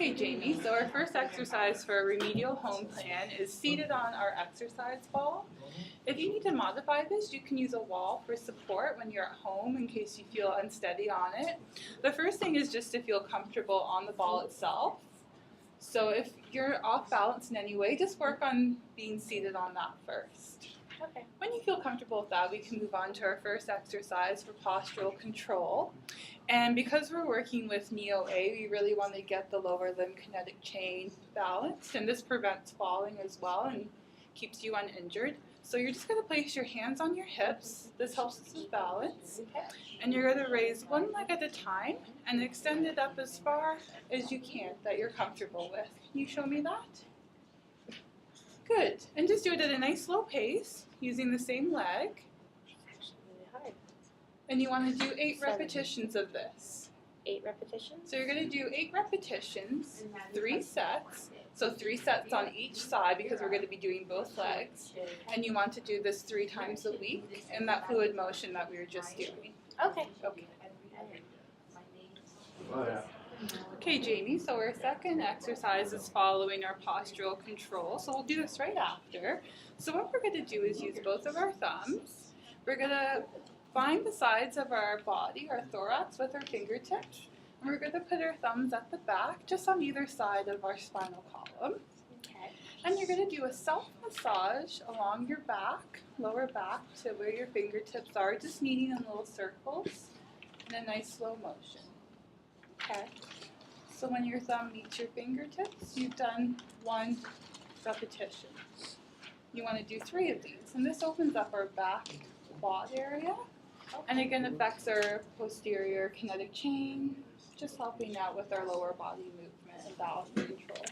Okay, Jamie, so our first exercise for our remedial home plan is seated on our exercise ball. If you need to modify this, you can use a wall for support when you're at home in case you feel unsteady on it. The first thing is just to feel comfortable on the ball itself. So if you're off balance in any way, just work on being seated on that first. Okay. When you feel comfortable with that, we can move on to our first exercise for postural control. And because we're working with Neo-A, we really want to get the lower limb kinetic chain balanced, and this prevents falling as well and keeps you uninjured. So you're just going to place your hands on your hips. This helps us with balance. And you're going to raise one leg at a time and extend it up as far as you can that you're comfortable with. Can you show me that? Good. And just do it at a nice slow pace using the same leg. And you want to do 8 repetitions of this. 8 repetitions? So you're going to do 8 repetitions, 3 sets. So 3 sets on each side because we're going to be doing both legs. And you want to do this 3 times a week in that fluid motion that we were just doing. Okay. Okay. Okay, Jamie, so our second exercise is following our postural control. So we'll do this right after. So what we're going to do is use both of our thumbs. We're going to find the sides of our body, our thorax, with our fingertips. And we're going to put our thumbs at the back, just on either side of our spinal column. Okay. And you're going to do a self-massage along your back, lower back, to where your fingertips are, just meeting in little circles in a nice slow motion. Okay. So when your thumb meets your fingertips, you've done 1 repetition. You want to do 3 of these, and this opens up our back quad area, and again affects our posterior kinetic chain, just helping out with our lower body movement and balance control.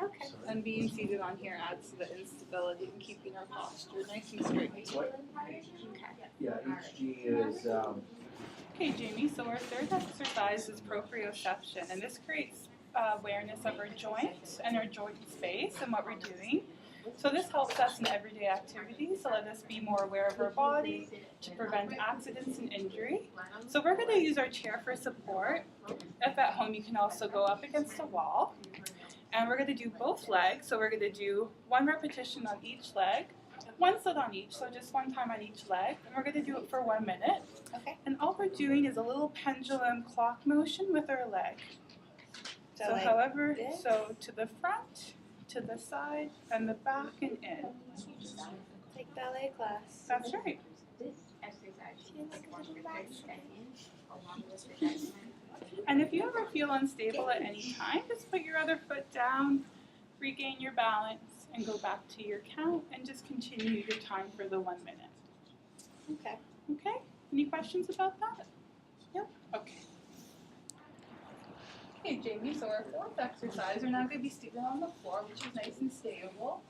Okay. And being seated on here adds to the instability and keeping our posture nice and straight. Okay. Yeah, HG is, Okay, Jamie, so our third exercise is proprioception, and this creates awareness of our joints and our joint space and what we're doing. So this helps us in everyday activities to let us be more aware of our body, to prevent accidents and injury. So we're going to use our chair for support. If at home, you can also go up against a wall. And we're going to do both legs. So we're going to do 1 repetition on each leg, 1 set on each, so just 1 time on each leg. And we're going to do it for 1 minute. Okay. And all we're doing is a little pendulum clock motion with our leg. So like however, this? so to the front, to the side, and the back and in. Like ballet class. That's right. This exercise is performed for 30 seconds along with the And if you ever feel unstable at any time, just put your other foot down, regain your balance, and go back to your count, and just continue your time for the 1 minute. Okay. Okay? Any questions about that? Yep. Okay. Okay, Jamie, so our 4th exercise, we're now going to be seated on the floor, which is nice and stable.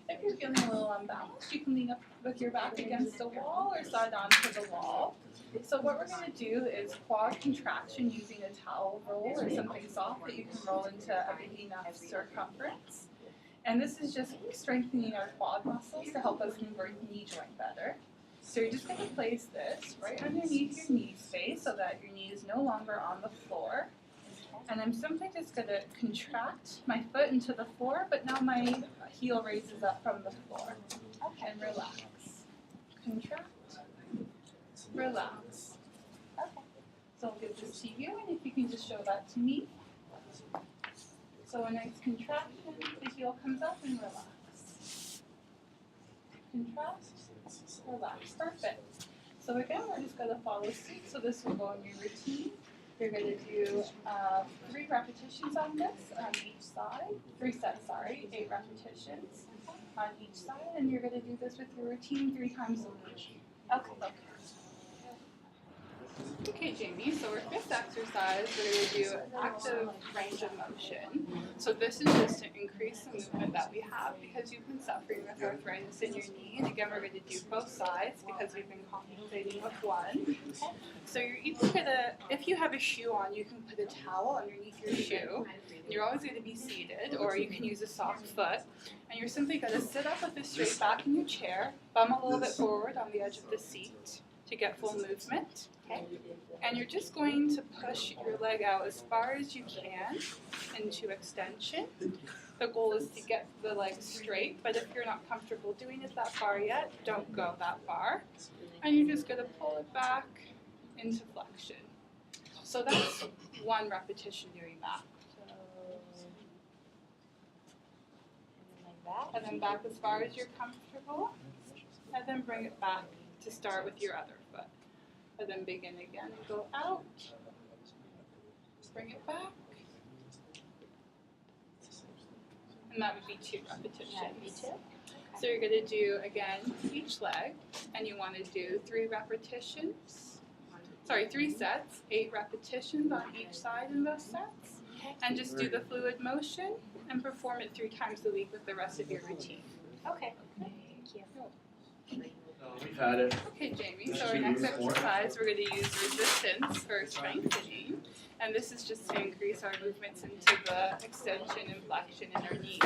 If you're feeling a little unbalanced, you can lean up with your back against the wall or side onto the wall. So what we're going to do is quad contraction using a towel roll or something soft that you can roll into a big enough circumference. And this is just strengthening our quad muscles to help us move our knee joint better. So you're just going to place this right underneath your knee space so that your knee is no longer on the floor. And I'm simply just going to contract my foot into the floor, but now my heel raises up from the floor. Okay. And relax. Contract. Relax. Okay. So I'll give this to you, and if you can just show that to me. So a nice contraction, the heel comes up and relax. Contract, relax. Perfect. So again, we're just going to follow suit, so this will go in your routine. You're going to do 3 repetitions on this on each side. 3 sets, sorry. 8 repetitions on each side. And you're going to do this with your routine 3 times a week. Okay. Okay, Jamie, so our 5th exercise, we're going to do active range of motion. So this is just to increase the movement that we have because you've been suffering with arthritis in your knee. And again, we're going to do both sides because we've been compensating with one. So you're either going to, if you have a shoe on, you can put a towel underneath your shoe. And you're always going to be seated, or you can use a soft foot. And you're simply going to sit up with a straight back in your chair, bum a little bit forward on the edge of the seat. to get full movement. Okay. And you're just going to push your leg out as far as you can into extension. The goal is to get the leg straight, but if you're not comfortable doing it that far yet, don't go that far. And you're just going to pull it back into flexion. So that's one repetition doing that. Like that. And then back as far as you're comfortable, and then bring it back to start with your other foot. And then begin again and go out, bring it back, and that would be 2 repetitions. Yeah, me too. So you're going to do, again, each leg, and you want to do 3 sets, 8 repetitions on each side in those sets, and just do the fluid motion and perform it 3 times a week with the rest of your routine. Okay. Thank you. We've had it. Okay, Jamie, so our next exercise, we're going to use resistance for strengthening. And this is just to increase our movements into the extension and flexion in our knee.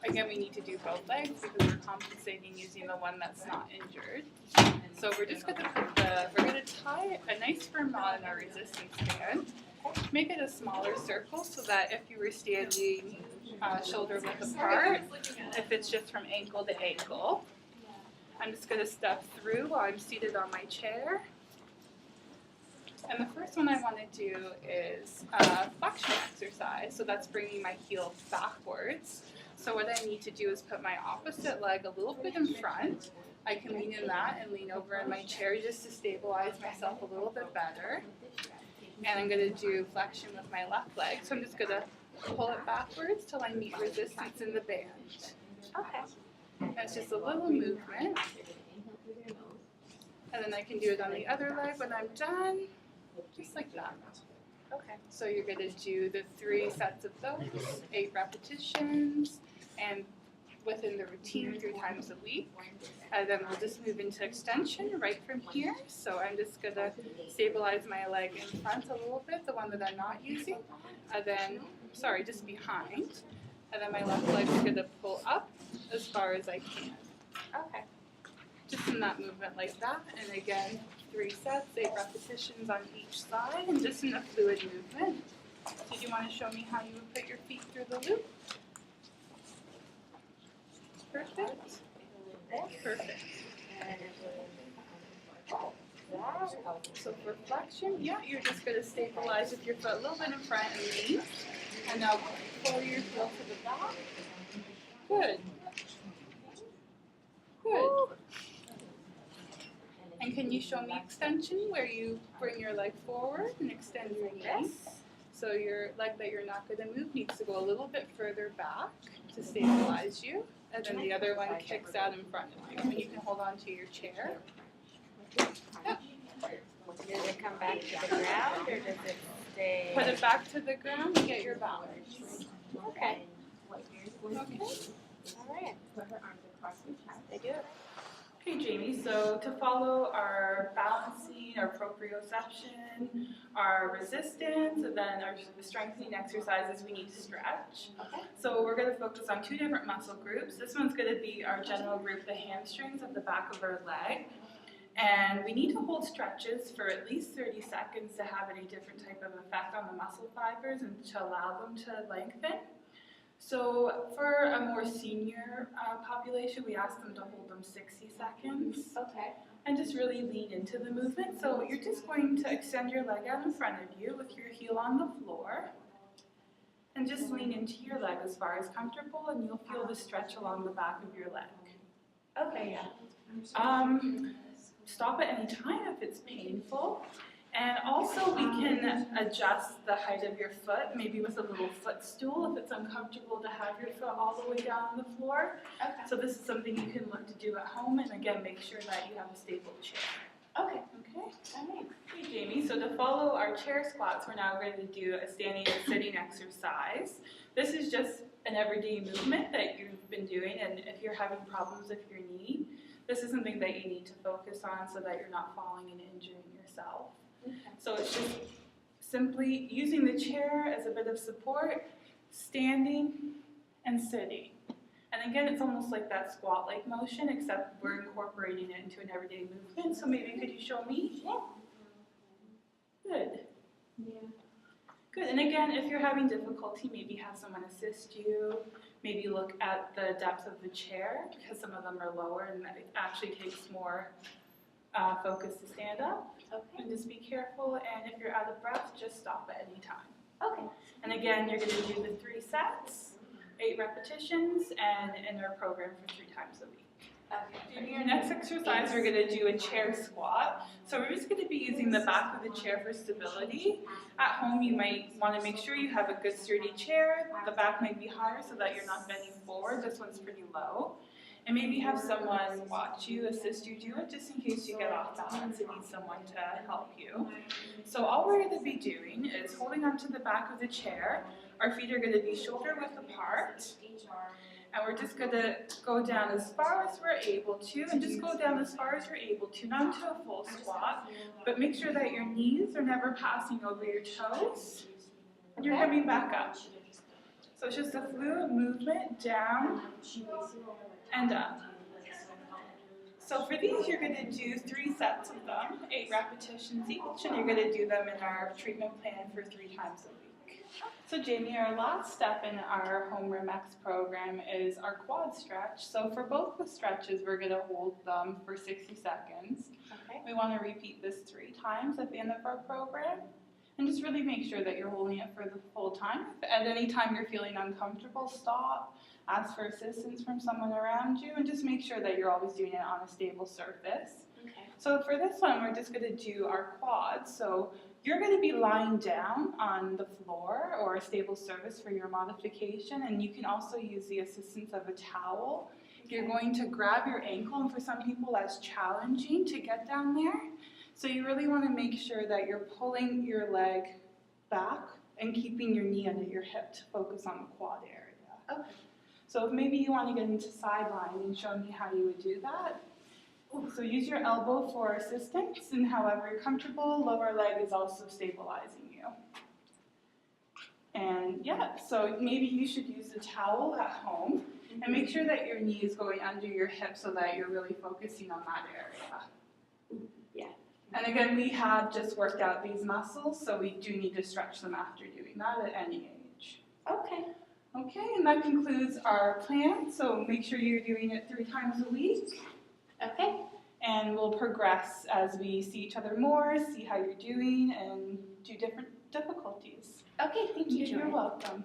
Again, we need to do both legs because we're compensating using the one that's not injured. So we're just going to tie a nice firm knot in our resistance band. Make it a smaller circle so that if you were standing shoulder width apart, if it's just from ankle to ankle. I'm just going to step through while I'm seated on my chair. And the first one I want to do is a flexion exercise. So that's bringing my heel backwards. So what I need to do is put my opposite leg a little bit in front. I can lean in that and lean over in my chair just to stabilize myself a little bit better. And I'm going to do flexion with my left leg. So I'm just going to pull it backwards till I meet resistance in the band. Okay. And it's just a little movement. And then I can do it on the other leg when I'm done, just like that. Okay. So you're going to do the 3 sets of those, 8 repetitions, and within the routine 3 times a week. And then we'll just move into extension right from here. So I'm just going to stabilize my leg in front a little bit, the one that I'm not using. And then, just behind. And then my left leg is going to pull up as far as I can. Okay. Just in that movement like that. And again, 3 sets, 8 repetitions on each side, and just in a fluid movement. So do you want to show me how you would put your feet through the loop? Perfect. Perfect. So for flexion, you're just going to stabilize with your foot a little bit in front and lean. And now pull your heel to the back. Good. Good. And can you show me extension where you bring your leg forward and extend your knee? So your leg that you're not going to move needs to go a little bit further back to stabilize you. And then the other one kicks out in front of you. And you can hold on to your chair. Yep. Does it come back to the ground or does it stay? Put it back to the ground and get your balance. Okay. Okay. All right. They do it. Okay, Jamie, so to follow our balancing, our proprioception, our resistance, and then our strengthening exercises, we need to stretch. Okay. So we're going to focus on 2 different muscle groups. This one's going to be our general group, the hamstrings at the back of our leg. And we need to hold stretches for at least 30 seconds to have any different type of effect on the muscle fibers and to allow them to lengthen. So for a more senior population, we ask them to hold them 60 seconds. Okay. And just really lean into the movement. So you're just going to extend your leg out in front of you with your heel on the floor. And just lean into your leg as far as comfortable, and you'll feel the stretch along the back of your leg. Okay, yeah. Stop at any time if it's painful. And also we can adjust the height of your foot, maybe with a little footstool if it's uncomfortable to have your foot all the way down on the floor. Okay. So this is something you can look to do at home, and again, make sure that you have a stable chair. Okay. Okay? Okay, Jamie, so to follow our chair squats, we're now going to do a standing and sitting exercise. This is just an everyday movement that you've been doing, and if you're having problems with your knee, this is something that you need to focus on so that you're not falling and injuring yourself. Okay. So it's just simply using the chair as a bit of support, standing and sitting. And And again, it's almost like that squat-like motion, except we're incorporating it into an everyday movement. So maybe could you show me? Yeah. Good. Yeah. Good. And again, if you're having difficulty, maybe have someone assist you. Maybe look at the depth of the chair, because some of them are lower and it actually takes more focus to stand up. Okay. And just be careful, and if you're out of breath, just stop at any time. Okay. And again, you're going to do the 3 sets, 8 repetitions, and in our program for 3 times a week. Okay. In your next exercise, we're going to do a chair squat. So we're just going to be using the back of the chair for stability. At home, you might want to make sure you have a good sturdy chair. The back might be higher so that you're not bending forward. This one's pretty low. And maybe have someone watch you, assist you do it, just in case you get off balance and need someone to help you. So all we're going to be doing is holding onto the back of the chair. Our feet are going to be shoulder width apart. And we're just going to go down as far as we're able to, and just go down as far as you're able to, not into a full squat, but make sure that your knees are never passing over your toes. And you're coming back up. So it's just a fluid movement down and up. So for these, you're going to do 3 sets of them, 8 repetitions each, and you're going to do them in our treatment plan for 3 times a week. So Jamie, our last step in our Home Remex program is our quad stretch. So for both the stretches, we're going to hold them for 60 seconds. Okay. We want to repeat this 3 times at the end of our program. And just really make sure that you're holding it for the full time. If at any time you're feeling uncomfortable, stop, ask for assistance from someone around you, and just make sure that you're always doing it on a stable surface. Okay. So for this one, we're just going to do our quads. So you're going to be lying down on the floor or a stable surface for your modification, and you can also use the assistance of a towel. You're going to grab your ankle, and for some people that's challenging to get down there. So you really want to make sure that you're pulling your leg back and keeping your knee under your hip to focus on the quad area. Okay. So if maybe you want to get into sideline and show me how you would do that. So use your elbow for assistance, and however you're comfortable, lower leg is also stabilizing you. And yeah, so maybe you should use a towel at home and make sure that your knee is going under your hip so that you're really focusing on that area. Yeah. And again, we have just worked out these muscles, so we do need to stretch them after doing that at any age. Okay. Okay, and that concludes our plan. So make sure you're doing it 3 times a week. Okay. And we'll progress as we see each other more, see how you're doing, and do different difficulties. Okay, thank you, You're Joy. welcome.